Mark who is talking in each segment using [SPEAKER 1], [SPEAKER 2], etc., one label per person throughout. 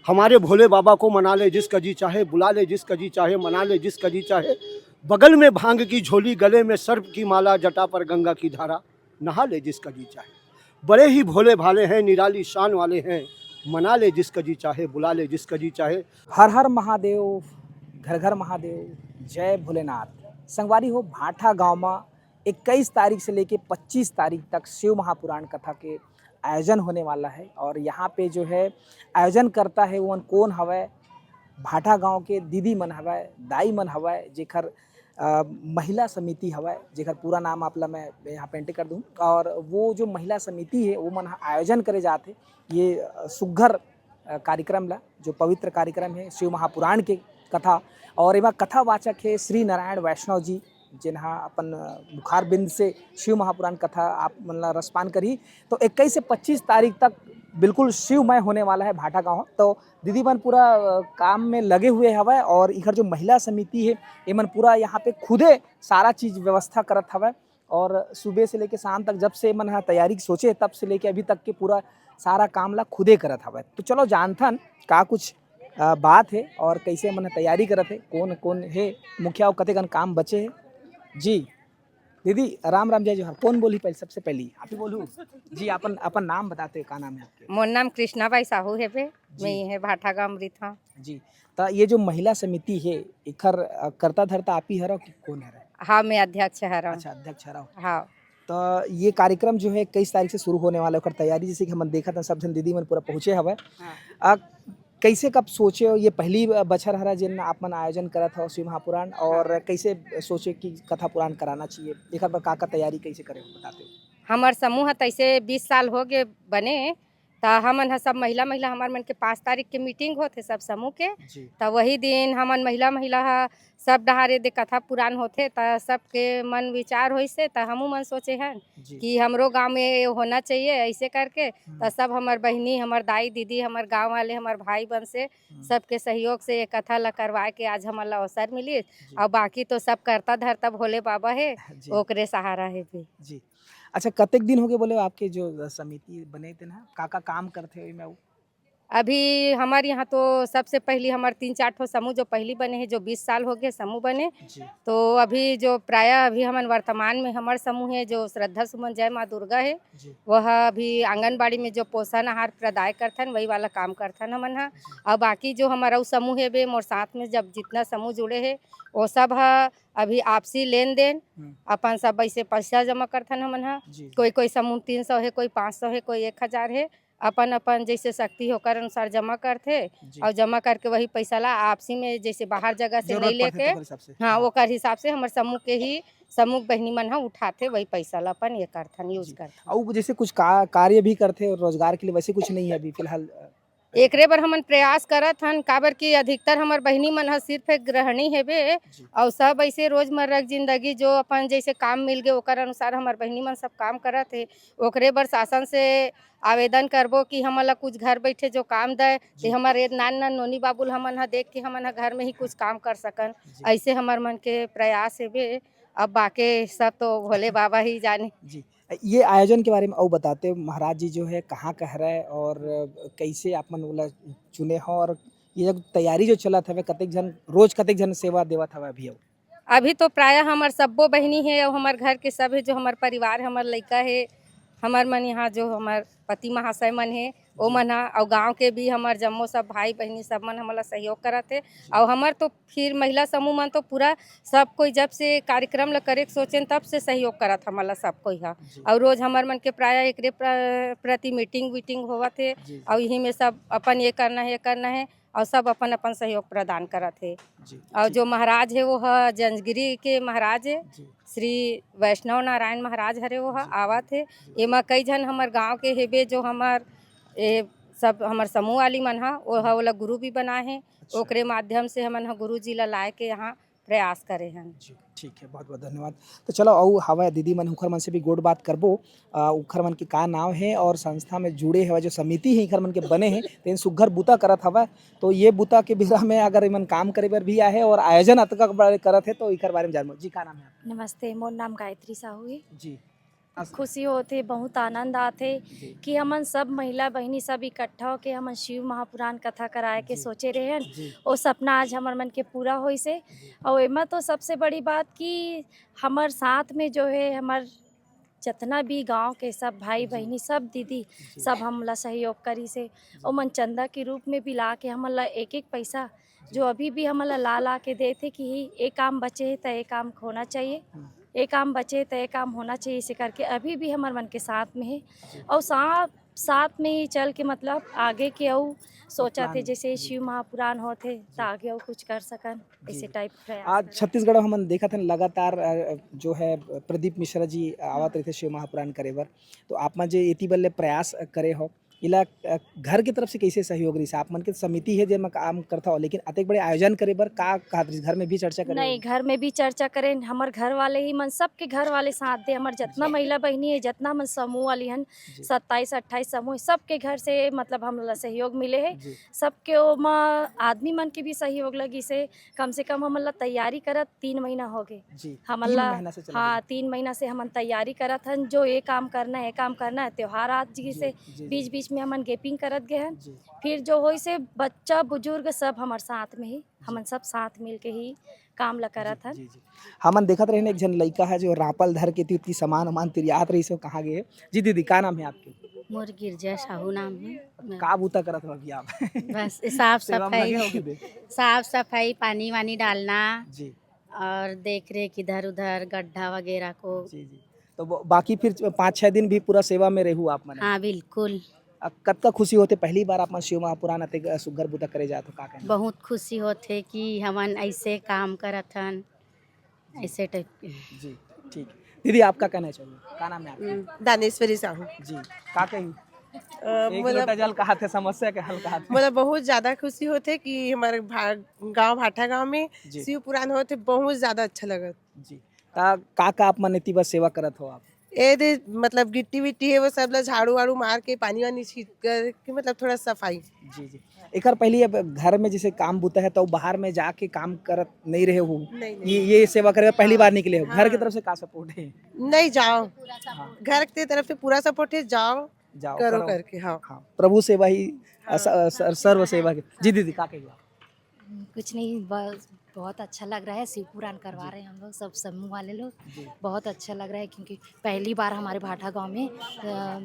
[SPEAKER 1] हमारे भोले बाबा को मना ले जिसका जी चाहे, बुला ले जिसका जी चाहे, मना ले जिसका जी चाहे। बगल में भांग की झोली, गले में सर्प की माला, जटा पर गंगा की धारा, नहा ले जिसका जी चाहे। बड़े ही भोले भाले हैं, निराली शान वाले हैं, मना ले जिसका जी चाहे, बुला ले जिसका जी चाहे।
[SPEAKER 2] हर हर महादेव, घर घर महादेव, जय भोलेनाथ। संगवारी हो भाठा गांव में 21 तारीख से लेके 25 तारीख तक शिव महापुराण कथा के आयोजन होने वाला है। और यहाँ पे जो है आयोजन करता है वो कौन हवै, भाठा गांव के दीदी मन हवै, दाई मन हवै, जेकर महिला समिति हवै, जेकर पूरा नाम आपला मैं यहाँ पेंट कर दूँ। और वो जो महिला समिति है वो मन आयोजन करे जाते ये सुघर कार्यक्रम ला, जो पवित्र कार्यक्रम है शिव महापुराण के कथा। और एमा कथावाचक है श्री नारायण वैष्णव जी, जिन्हा अपन बुखार बिंद से शिव महापुराण कथा आप मतलब रसपान करी। तो 21 से 25 तारीख तक बिल्कुल शिवमय होने वाला है भाठा गाँव। तो दीदी मन पूरा काम में लगे हुए हवै। और इधर जो महिला समिति है ये मन पूरा यहाँ पे खुदे सारा चीज़ व्यवस्था करत हवै। और सुबह से लेके शाम तक, जब से मन हा तैयारी सोचे तब से लेके अभी तक के पूरा सारा काम ला खुदे करत हवै। तो चलो जानथन का कुछ बात है और कैसे मन तैयारी करत है, कौन कौन है मुखिया और कतेकन काम बचे है। जी दीदी राम राम, जय जोहर। कौन बोली पहले, सबसे पहली आप ही बोलूँ जी। अपन अपन नाम बताते, का नाम है आपके?
[SPEAKER 3] मोर नाम कृष्णाबाई साहू है बे, मैं है भाठा गाँव अमृता
[SPEAKER 2] जी। तो ये जो महिला समिति है इखर करता धरता आप ही हरो कि कौन है?
[SPEAKER 3] हाँ, मैं अध्यक्ष हरा।
[SPEAKER 2] अच्छा, अध्यक्ष हरो।
[SPEAKER 3] हाँ,
[SPEAKER 2] तो ये कार्यक्रम जो है 21 तारीख से शुरू होने वाला है। तैयारी जैसे कि हम देखा था सब जन दीदी मन पूरा पहुँचे हवे। कैसे कब सोचे हो, ये पहली बछर हरा जिन आप मन आयोजन करत हो शिव महापुराण, और कैसे सोचे कि कथा पुराण कराना चाहिए, एक बार का तैयारी कैसे करे बताते हो?
[SPEAKER 3] हमार समूह तैसे 20 साल हो गए बने। तो हमन सब महिला हमार मन के 5 तारीख के मीटिंग होते सब समूह के। तो वही दिन हमन महिला सब डहारे दे कथा पुराण होते। तो सबके मन विचार होई से तो हमू मन सोचे हैं कि हमरो गांव में होना चाहिए ऐसे करके। तो सब हमार बहनी, हमार दाई दीदी, हमार गांव वाले, हमार भाई बन से सबके सहयोग से ये कथा ला करवाए के आज हमारा अवसर मिली। और बाकी तो सब करता धरता भोले बाबा है, ओकरे सहारा है भी।
[SPEAKER 2] जी। अच्छा, कतेक दिन हो गए बोले आपके जो समिति बने थे ना, का काम करते हो?
[SPEAKER 3] अभी हमारे यहाँ तो सबसे पहली हमारे 3-4 ठो समूह जो पहली बने हैं, जो 20 साल हो गए समूह बने। तो अभी जो प्राय अभी हमारे वर्तमान में हमारे समूह है जो श्रद्धा सुमन जय माँ दुर्गा है, वह अभी आंगनबाड़ी में जो पोषण आहार प्रदाय करथन वही वाला काम करथन हमन हा। और बाकी जो हमारा समूह है बे मोर साथ में जब जितना समूह जुड़े है वो सब अभी आपसी लेन देन अपन सब ऐसे पैसा जमा करथन हमन हा। कोई समूह 300 है, कोई 500 है, कोई 1000 है। अपन अपन जैसे शक्ति होकर अनुसार जमा करते और जमा करके वही पैसा ला आपसी में जैसे बाहर जगह से नहीं लेके, हाँ वो कर हिसाब से हमारे समूह के ही समूह बहनी मन उठाते वही पैसा ला अपन ये करथन यूज करथन।
[SPEAKER 2] और जैसे कुछ कार्य भी करते रोजगार के लिए, वैसे कुछ नहीं है अभी फिलहाल?
[SPEAKER 3] एकरे बार हमन प्रयास करत हन, काबर की अधिकतर हमार बहनी मन सिर्फ एक गृहिणी है बे। और सब ऐसे रोजमर्रा की जिंदगी जो अपन जैसे काम मिल गए ओकर अनुसार हमार बहनी मन सब काम करत है। ओकरे बर शासन से आवेदन करबो कि हमला कुछ घर बैठे जो काम दे, ते हमारे नान नोनी बाबुल हमन देख के हमन घर में ही कुछ काम कर सकन, ऐसे हमार मन के प्रयास है बे। अब बाकी सब तो भोले बाबा ही जाने।
[SPEAKER 2] जी, ये आयोजन के बारे में और बताते महाराज जी जो है कहाँ कह रहे हैं और कैसे आप मन बोला चुने हो, और ये तैयारी जो चला था कतेक जन रोज कतेक जन सेवा देवा था
[SPEAKER 3] अभी तो प्राय हमार सब्बो बहनी है और हमार घर के सब है, जो हमार परिवार हमार लड़का है, हमार मन यहाँ जो हमार पति महाशय मन है वो मन और गांव के भी हमार जम्मो सब भाई बहनी सब मन हमारा सहयोग करत है। और हमार तो फिर महिला समूह मन तो पूरा सब कोई जब से कार्यक्रम ला करे सोचें तब से सहयोग करत हमारा सब कोई है। और रोज हमार मन के प्राय एकरे प्रति मीटिंग होवत है और यही में सब अपन ये करना है और सब अपन अपन सहयोग प्रदान करत है। और जो महाराज है वो जंजगिरी के महाराज है, श्री वैष्णव नारायण महाराज हरे वो आवत है। एमा कई जन हमार गांव के हेबे जो हमार सब हमार समूह वाली मन वो वाला गुरु भी बना है। ओकरे माध्यम से हमन गुरु जी ला लाए के यहाँ प्रयास करे हैं।
[SPEAKER 2] ठीक है, बहुत बहुत धन्यवाद। तो चलो औ हवा दीदी मन उखर मन से भी गोड़ बात करबो। उखर मन के का नाम है और संस्था में जुड़े हवा जो समिति है इखर मन के बने हैं तेन सुघर बुता करत हवा। तो ये बुता के बिरा में अगर इमन काम करे बर भी आए और आयोजन अतका करत है तो इखर बारे में जानबो। जी, का नाम है?
[SPEAKER 4] नमस्ते, मोर नाम गायत्री साहू है।
[SPEAKER 2] जी,
[SPEAKER 4] खुशी होते, बहुत आनंद आते
[SPEAKER 2] जी।
[SPEAKER 4] कि हमन सब महिला बहिनी सब इकट्ठा होके हमन शिव महापुराण कथा कराए के
[SPEAKER 2] जी।
[SPEAKER 4] सोचे रहे हन।
[SPEAKER 2] जी।
[SPEAKER 4] वो सपना आज हमर मन के पूरा होई से। और एमा तो सबसे बड़ी बात कि हमर साथ में जो है हमर जितना भी गांव के सब भाई बहिनी सब दीदी
[SPEAKER 2] जी।
[SPEAKER 4] सब हमला सहयोग करी से और मन चंदा के रूप में भी ला के हमला एक एक पैसा जो अभी भी हमला ला के देते कि एक काम बचे है तो एक काम होना चाहिए, एक काम बचे तो एक काम होना चाहिए, इसे करके अभी भी हमारे मन के साथ में है। और साथ में ही चल के मतलब आगे के और सोचा थे
[SPEAKER 2] प्लान।
[SPEAKER 4] जैसे शिव महापुराण होते तो आगे और कुछ कर सकन ऐसे टाइप प्रयास
[SPEAKER 2] आज
[SPEAKER 4] करन।
[SPEAKER 2] छत्तीसगढ़ में हमन देखा था लगातार जो है प्रदीप मिश्रा जी आवत रहे थे शिव महापुराण करे बर, तो आप मन जे इति बल्ले प्रयास करे हो इला घर की तरफ से कैसे सहयोग रही आप मन के समिति है जेमा काम करता हो, लेकिन अतेक बड़े आयोजन करे बर का कहत रही घर में भी चर्चा करे
[SPEAKER 4] नहीं, घर में भी चर्चा करें, हमार घर वाले ही मन सबके घर वाले साथ दे, हमार जितना महिला बहनी है जितना मन समूह वाली हन 27-28 समूह सबके घर से मतलब हम सहयोग मिले है।
[SPEAKER 2] जी।
[SPEAKER 4] सबके ओमा आदमी मन के भी सहयोग लगी से कम हमला तैयारी करत 3 महीना हो गए
[SPEAKER 2] जी।
[SPEAKER 4] हमला।
[SPEAKER 2] 3 महीना से चला
[SPEAKER 4] हाँ 3 महीना से हमन तैयारी करत हन जो ये काम करना है काम करना है, त्योहार आज जी से
[SPEAKER 2] जी।
[SPEAKER 4] बीच बीच में हमन गेपिंग करत गए हन।
[SPEAKER 2] जी।
[SPEAKER 4] फिर जो होई से बच्चा बुजुर्ग सब हमार साथ में ही हमन सब साथ मिल के ही काम ला करत हन।
[SPEAKER 2] जी जी हमन देखत रहे एक जन लड़का है जो रापल धर के ती सामान वामान तिरियात रही से कहाँ गए। जी दीदी का नाम है आपके?
[SPEAKER 5] मोर गिरजा साहू नाम है।
[SPEAKER 2] का बूता करत हो अभी आप?
[SPEAKER 5] बस साफ
[SPEAKER 2] सेवा में लगे हो
[SPEAKER 5] सफाई
[SPEAKER 2] किधर?
[SPEAKER 5] साफ सफाई पानी वानी डालना
[SPEAKER 2] जी
[SPEAKER 5] और देख रेख इधर उधर गड्ढा वगैरह को।
[SPEAKER 2] जी जी तो बाकी फिर 5-6 दिन भी पूरा सेवा में रहू आप मन?
[SPEAKER 5] हाँ बिल्कुल,
[SPEAKER 2] कब का खुशी होते पहली बार आप मन शिव महापुराण अते सुग्घर बूता करे जात हो का कहना?
[SPEAKER 5] बहुत खुशी होते कि हमन ऐसे काम करत हन ऐसे टाइप के।
[SPEAKER 2] जी ठीक दीदी आप का कहना चाहिए का नाम है आपका?
[SPEAKER 6] दानेश्वरी साहू।
[SPEAKER 2] जी का कही एक लोटा जल कहा थे समस्या के हल कहा थे।
[SPEAKER 6] मतलब बहुत ज्यादा खुशी होते कि हमारे गांव भाठा गांव में
[SPEAKER 2] जी।
[SPEAKER 6] शिव पुराण होते बहुत ज्यादा अच्छा लगत।
[SPEAKER 2] जी का आप मन इति बस सेवा करत हो आप?
[SPEAKER 6] ए दे मतलब गिट्टी विट्टी है वो सब ला झाड़ू वाड़ू मार के पानी वानी छीट कर के मतलब थोड़ा सफाई।
[SPEAKER 2] जी जी एक पहले अब घर में जैसे काम बूता है तो बाहर में जाके काम करत नहीं रहे हो,
[SPEAKER 6] नहीं।
[SPEAKER 2] ये सेवा करे पहली बार निकले हो।
[SPEAKER 6] हाँ।
[SPEAKER 2] घर की तरफ से का सपोर्ट है?
[SPEAKER 6] नहीं जाओ
[SPEAKER 2] हाँ।
[SPEAKER 6] घर की तरफ से पूरा सपोर्ट है, जाओ
[SPEAKER 2] जाओ
[SPEAKER 6] करो
[SPEAKER 2] करो।
[SPEAKER 6] करके। हाँ
[SPEAKER 2] हाँ प्रभु सेवा ही सर्व सेवा के। जी दीदी का कहिए?
[SPEAKER 7] कुछ नहीं, बस बहुत अच्छा लग रहा है। शिव पुराण करवा रहे हैं हम लोग सब समूह वाले लोग,
[SPEAKER 2] जी।
[SPEAKER 7] बहुत अच्छा लग रहा है क्योंकि पहली बार हमारे भाठा गांव में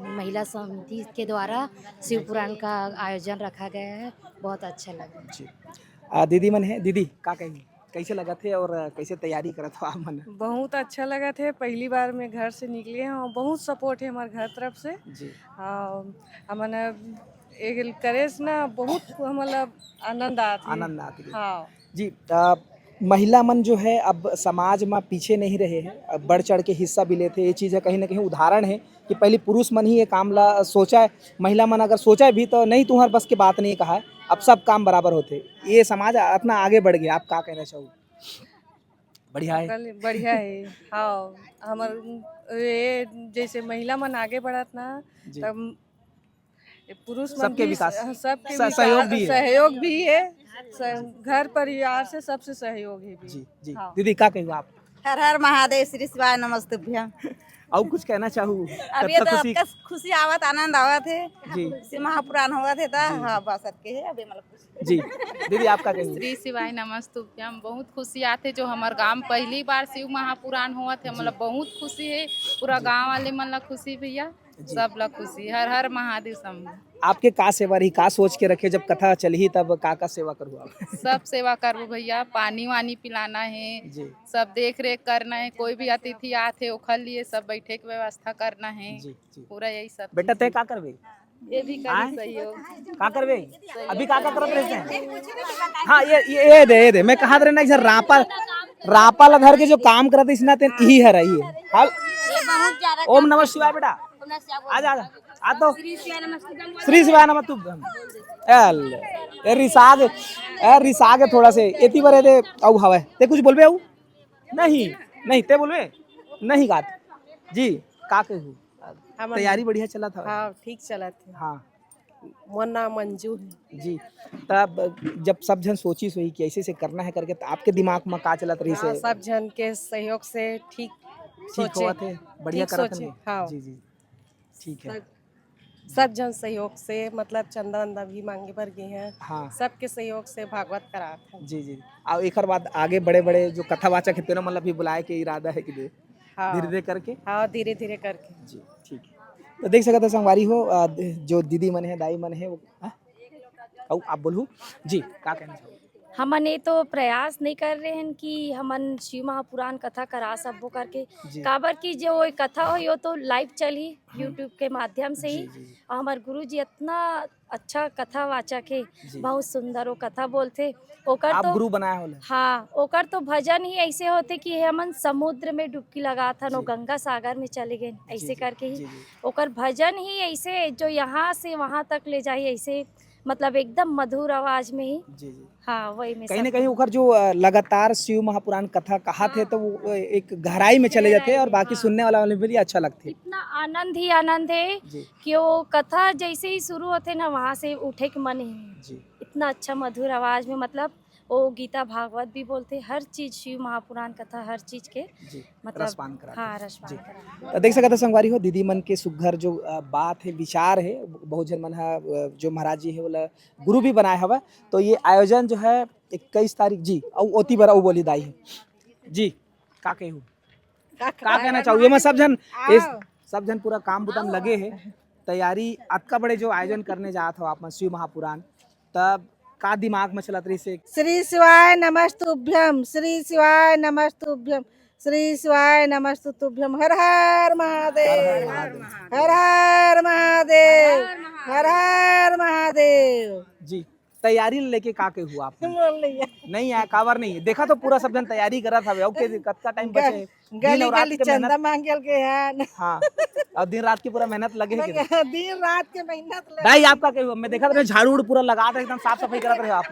[SPEAKER 7] महिला समिति के द्वारा शिव पुराण का आयोजन रखा गया है, बहुत अच्छा लग रहा है।
[SPEAKER 2] जी दीदी मन है, दीदी का कहेंगे कैसे लगा थे और कैसे तैयारी करत हो आप मन?
[SPEAKER 8] बहुत अच्छा लगा थे, पहली बार मैं घर से निकले हैं और बहुत सपोर्ट है हमारे घर तरफ से।
[SPEAKER 2] जी
[SPEAKER 8] हमने एक करे से ना बहुत मतलब आनंद आती
[SPEAKER 2] आनंद आती है।
[SPEAKER 8] हाँ
[SPEAKER 2] जी महिला मन जो है अब समाज में पीछे नहीं रहे हैं, अब बढ़ चढ़ के हिस्सा भी लेते। ये चीज़ है कहीं ना कहीं उदाहरण है कि पहले पुरुष मन ही ये काम ला सोचा है, महिला मन अगर सोचा भी तो नहीं तुम्हारे बस की बात नहीं कहा है, अब सब काम बराबर होते। ये समाज इतना आगे बढ़ गया, आप क्या कहना चाहो? बढ़िया है।
[SPEAKER 8] बढ़िया है। हाँ हमार ये जैसे महिला मन आगे बढ़त ना
[SPEAKER 2] जी।
[SPEAKER 8] तब पुरुष मन
[SPEAKER 2] सबके
[SPEAKER 8] भी
[SPEAKER 2] विकास,
[SPEAKER 8] सबके
[SPEAKER 2] सहयोग भी है।
[SPEAKER 8] सहयोग भी है। घर परिवार से सबसे सहयोग है भी।
[SPEAKER 2] जी जी
[SPEAKER 8] हाँ।
[SPEAKER 2] दीदी क्या कहेंगे आप?
[SPEAKER 9] हर हर महादेव श्री शिवाय नमस्तुभ्यम।
[SPEAKER 2] और कुछ कहना चाहूँ?
[SPEAKER 9] अभी तो आपका खुशी आवत आनंद आवत है
[SPEAKER 2] जी
[SPEAKER 9] शिव महापुराण हुआ थे ता हाँ बस के है अभी मतलब
[SPEAKER 2] जी दीदी आप क्या कहेंगे?
[SPEAKER 10] श्री शिवाय नमस्तुभ्यम। बहुत खुशी आते जो हमार गांव में पहली बार शिव महापुराण हुआ थे, मतलब बहुत खुशी है। पूरा गांव वाले मन ला खुशी भैया, सब ला खुशी। हर हर महादेव शंभू।
[SPEAKER 2] आपके का सेवा रही, का सोच के रखे जब कथा चली तब का सेवा करूँ आप?
[SPEAKER 10] सब सेवा करूँ भैया, पानी वानी पिलाना है
[SPEAKER 2] जी
[SPEAKER 10] सब देख रेख करना है। कोई भी अतिथि आते ओखल लिए सब बैठे के व्यवस्था करना है।
[SPEAKER 2] जी जी
[SPEAKER 10] पूरा यही सब
[SPEAKER 2] बेटा तय का करबे?
[SPEAKER 10] ये भी
[SPEAKER 2] आएं?
[SPEAKER 10] करी सहयोग।
[SPEAKER 2] का करबे अभी का करत रहते हैं? हाँ ये दे मैं कहा रहे ना सर रापा धर के जो काम करते इसना तेन यही है रही है। हाल ओम नमः शिवाय बेटा आजा आजा आ तो श्री शिवाय नमस्तुभ्यम। ए रिसाग थोड़ा से एती बरे दे औ हवा ते कुछ बोलबे औ नहीं ते बोलबे नहीं गात जी का कहू? तैयारी बढ़िया चला था।
[SPEAKER 6] हाँ ठीक चला थे।
[SPEAKER 2] हाँ
[SPEAKER 6] मोर नाम मंजू है।
[SPEAKER 2] जी तब जब सब जन सोची कि ऐसे से करना है करके तो आपके दिमाग में का चलत रही
[SPEAKER 6] हाँ,
[SPEAKER 2] से?
[SPEAKER 6] सब जन के सहयोग से ठीक
[SPEAKER 2] ठीक हुआ थे, बढ़िया
[SPEAKER 8] ठीक
[SPEAKER 2] करत
[SPEAKER 8] सोचे,
[SPEAKER 2] नहीं।
[SPEAKER 8] हाँ।
[SPEAKER 2] जी जी ठीक है।
[SPEAKER 8] सब जन सहयोग से मतलब चंदा वंदा भी मांगे पर गए हैं,
[SPEAKER 2] हाँ
[SPEAKER 8] सबके सहयोग से भागवत करा था।
[SPEAKER 2] जी जी। और एक बाद आगे बड़े बड़े जो कथावाचक है तेरा मतलब भी बुलाए के इरादा है कि दे
[SPEAKER 8] हाँ
[SPEAKER 2] धीरे धीरे करके।
[SPEAKER 8] हाँ धीरे धीरे करके।
[SPEAKER 2] जी ठीक है। तो देख सकते संगवारी हो जो दीदी मन है दाई मन है वो आप बोलू जी क्या कहना चाहोगे?
[SPEAKER 4] हमन ये तो प्रयास नहीं कर रहे हैं कि हमन शिव महापुराण कथा करा सबो करके,
[SPEAKER 2] जी।
[SPEAKER 4] काबर की जो ये कथा हो यो तो लाइव चली यूट्यूब के माध्यम से ही।
[SPEAKER 2] जी, जी, जी।
[SPEAKER 4] और हमार गुरु जी इतना अच्छा कथा वाचक है,
[SPEAKER 2] जी।
[SPEAKER 4] बहुत सुंदर वो कथा बोलते। ओकर
[SPEAKER 2] आप
[SPEAKER 4] तो
[SPEAKER 2] गुरु बनाया होला?
[SPEAKER 4] हाँ, ओकर तो भजन ही ऐसे होते कि हमन समुद्र में डुबकी लगा था नो
[SPEAKER 2] जी।
[SPEAKER 4] गंगा सागर में चले गए
[SPEAKER 2] जी,
[SPEAKER 4] ऐसे
[SPEAKER 2] जी,
[SPEAKER 4] करके ही।
[SPEAKER 2] जी, जी।
[SPEAKER 4] ओकर भजन ही ऐसे जो यहाँ से वहाँ तक ले जाए ऐसे, मतलब एकदम मधुर आवाज में ही।
[SPEAKER 2] जी जी।
[SPEAKER 4] हाँ वही में
[SPEAKER 2] कहीं ना
[SPEAKER 4] सब
[SPEAKER 2] कहीं ओकर जो लगातार शिव महापुराण कथा कहा थे तो वो एक गहराई में चले जाते हैं और बाकी सुनने वाले भी अच्छा लगते हैं।
[SPEAKER 4] इतना आनंद ही आनंद है
[SPEAKER 2] जी
[SPEAKER 4] कि वो कथा जैसे ही शुरू होते ना वहाँ से उठे के मन ही
[SPEAKER 2] जी
[SPEAKER 4] इतना अच्छा मधुर आवाज में, मतलब वो गीता भागवत भी बोलते, हर चीज शिव महापुराण कथा हर चीज के
[SPEAKER 2] जी
[SPEAKER 4] मतलब
[SPEAKER 2] रसपान कराते
[SPEAKER 4] हाँ
[SPEAKER 2] हैं।
[SPEAKER 4] रसपान
[SPEAKER 2] जी।
[SPEAKER 4] करा।
[SPEAKER 2] तो देख सकते संगवारी हो दीदी मन के सुघर जो बात है विचार है बहुत जन मन है जो महाराज जी है बोला गुरु भी बनाया हवा। तो ये आयोजन जो है 21 तारीख जी और ओती बरा वो बोली दाई है जी का कहूँ का कहना चाहूँ ये मैं सब जन पूरा काम बुतम लगे है तैयारी अतका बड़े जो आयोजन करने जात हो आप शिव महापुराण तब का दिमाग में चलत रही से?
[SPEAKER 9] श्री शिवाय नमस्तुभ्यम, श्री शिवाय नमस्तुभ्यम, श्री शिवाय नमस्तुभ्यम। हर हर महादेव, हर हर महादेव, हर हर महादेव।
[SPEAKER 2] जी तैयारी लेके का के हुआ आप नहीं आया कावर नहीं है देखा तो पूरा सब जन तैयारी करा था ओके कत्ता टाइम बचे
[SPEAKER 9] गली गली चंदा मांगल के है।
[SPEAKER 2] हाँ और दिन रात की पूरा मेहनत लगे है कि
[SPEAKER 9] दिन रात के मेहनत लगे।
[SPEAKER 2] भाई आपका क्या हुआ मैं देखा था झाड़ू उड़ पूरा लगा था एकदम साफ सफाई करा रहे आप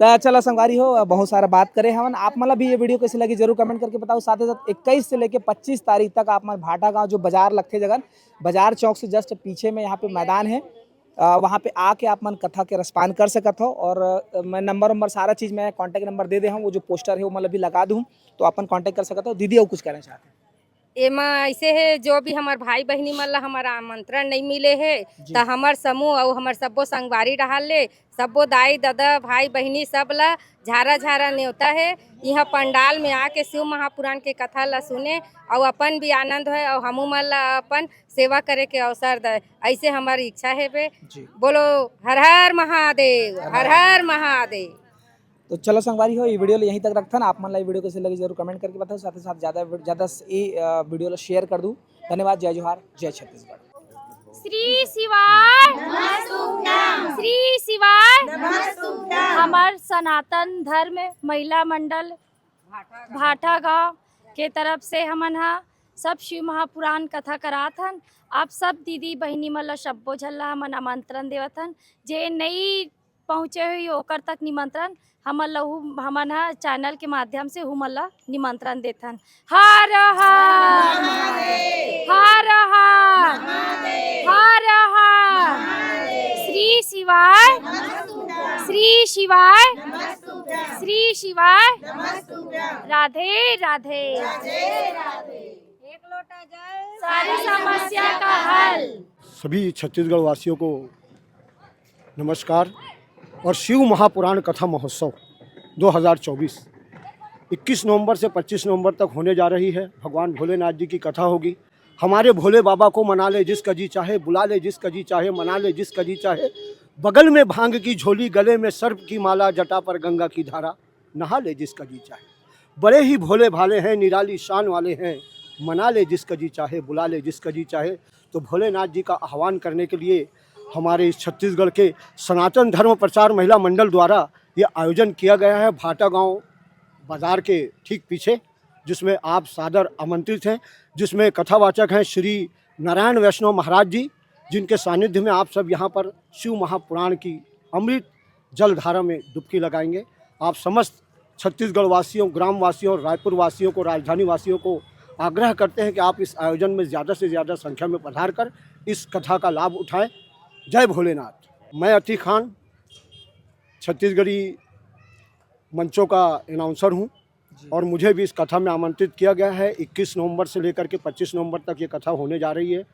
[SPEAKER 2] तो चलो संगवारी हो बहुत सारा बात करे हम आप मतलब भी ये वीडियो कैसी लगी जरूर कमेंट करके बताओ। साथ ही साथ 21 से लेके 25 तारीख तक आप भाटा गांव जो बाजार लगते जगह बाजार चौक से जस्ट पीछे में यहाँ पे मैदान है वहाँ पे आके आप मन कथा के रसपान कर सकत हो। और मैं नंबर सारा चीज़ मैं कांटेक्ट नंबर दे हूँ वो जो पोस्टर है वो मतलब भी लगा दूँ तो अपन कांटेक्ट कर सकते हो। दीदी और कुछ कहना चाहते हैं?
[SPEAKER 3] एमा ऐसे है जो भी हमार भाई बहनी मन ला हमारा आमंत्रण नहीं मिले है तो हमार समूह और हमार सब्बो संगवारी रहल ले सब्बो दाई दादा भाई बहनी सब ला झारा झारा न्योता है यहाँ पंडाल में आके शिव महापुराण के कथा ला सुने और अपन भी आनंद है और हमू मन ला अपन सेवा करे के अवसर दे ऐसे हमारी इच्छा है बे। बोलो हर हर महादेव, हर हर महादेव।
[SPEAKER 2] तो चलो संगवारी हो ये वीडियो यहीं तक रखता ना आप मन ला ये वीडियो कैसे लगी जरूर कमेंट करके बताओ। साथ ही साथ ज़्यादा ये वीडियो ला शेयर कर दूँ। धन्यवाद। जय जोहार, जय छत्तीसगढ़।
[SPEAKER 4] श्री शिवाय नमस्तुभ्यम, श्री शिवाय नमस्तुभ्यम। हमार सनातन धर्म महिला मंडल भाटा गांव के तरफ से हमन हा सब शिव महापुराण कथा करात हन। आप सब दीदी बहनी मन ला सब्बो झल्ला हमन आमंत्रण देवत हन। जे नहीं पहुँचे हुई ओकर तक निमंत्रण हमन हा चैनल के माध्यम से हमन ला निमंत्रण देथन। हर हर हर हर हर हर श्री शिवाय, श्री शिवाय, श्री शिवाय, राधे राधे। एक लोटा जल सारी समस्या का हल।
[SPEAKER 1] सभी छत्तीसगढ़ वासियों को नमस्कार। और शिव महापुराण कथा महोत्सव 2024 21 नवंबर से 25 नवंबर तक होने जा रही है। भगवान भोलेनाथ जी की कथा होगी। हमारे भोले बाबा को मना ले जिसका जी चाहे, बुला ले जिसका जी चाहे, मना ले जिसका जी चाहे। बगल में भांग की झोली, गले में सर्प की माला, जटा पर गंगा की धारा, नहा ले जिसका जी चाहे। बड़े ही भोले भाले हैं, निराली शान वाले हैं। मना ले जिसका जी चाहे, बुला ले जिसका जी चाहे। तो भोलेनाथ जी का आह्वान करने के लिए हमारे इस छत्तीसगढ़ के सनातन धर्म प्रचार महिला मंडल द्वारा ये आयोजन किया गया है भाटा गांव बाज़ार के ठीक पीछे, जिसमें आप सादर आमंत्रित हैं। जिसमें कथावाचक हैं श्री नारायण वैष्णव महाराज जी, जिनके सानिध्य में आप सब यहाँ पर शिव महापुराण की अमृत जलधारा में डुबकी लगाएंगे। आप समस्त छत्तीसगढ़ वासियों, ग्राम वासियों, रायपुर वासियों को, राजधानी वासियों को आग्रह करते हैं कि आप इस आयोजन में ज़्यादा से ज़्यादा संख्या में पधार कर इस कथा का लाभ उठाएं। जय भोलेनाथ। मैं अती खान छत्तीसगढ़ी मंचों का अनाउंसर हूँ। और मुझे भी इस कथा में आमंत्रित किया गया है। 21 नवंबर से लेकर के 25 नवंबर तक ये कथा होने जा रही है,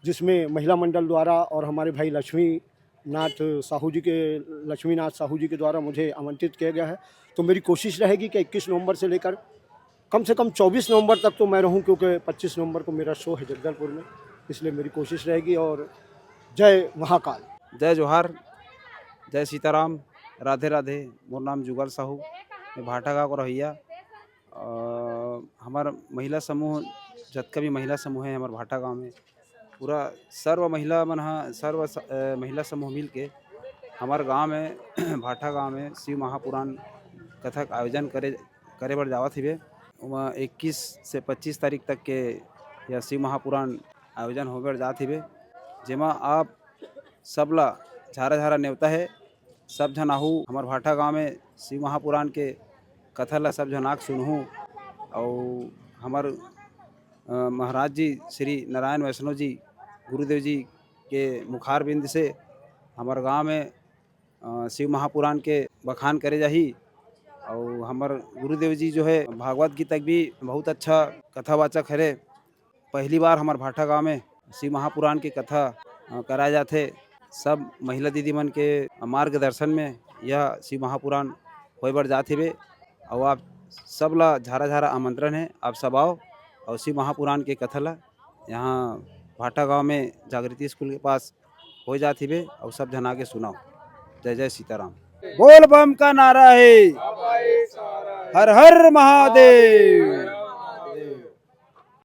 [SPEAKER 1] जिसमें महिला मंडल द्वारा और हमारे भाई लक्ष्मीनाथ साहू जी के द्वारा मुझे आमंत्रित किया गया है। तो मेरी कोशिश रहेगी कि 21 नवंबर से लेकर कम से कम 24 नवंबर तक तो मैं रहूं, क्योंकि 25 नवंबर को मेरा शो है जगदलपुर में, इसलिए मेरी कोशिश रहेगी। और जय महाकाल।
[SPEAKER 11] जय जोहार, जय सीताराम, राधे राधे। मोर नाम जुगल साहू, मैं भाटा गाँव को रहिया। हमार महिला समूह जतका भी महिला समूह है हमार भाटा गाँव में, पूरा सर्व महिला मन सर्व महिला समूह मिल के हमार गाँव में भाटा गाँव में शिव महापुराण कथा का आयोजन करे बर जावत हिबे। 21 से 25 तारीख तक के यह शिव महापुराण आयोजन होवे बर जात हिबे, जेमा आप सबला झारा झारा न्योता है। सब झन आहू हमार भाटा गाँव में शिव महापुराण के कथा ला सब झन आके सुनहूँ। और हमार महाराज जी श्री नारायण वैष्णव जी गुरुदेव जी के मुखार बिंद से हमार गांव में शिव महापुराण के बखान करे जाही। और हमार गुरुदेव जी जो है भागवत गीता भी बहुत अच्छा कथावाचक है। पहली बार हमार भाटा गांव में शिव महापुराण की कथा कराए जाते। सब महिला दीदी मन के मार्गदर्शन में यह शिव महापुराण होए बर जात हिबे। और आप सब ला झारा झारा आमंत्रण है, आप सब आओ और शिव महापुराण के कथा ला यहाँ भाटा गांव में जागृति स्कूल के पास हो जाती है और सब जन आके सुनाओ। जय जय सीताराम। बोल बम का नारा है, हर हर महादेव।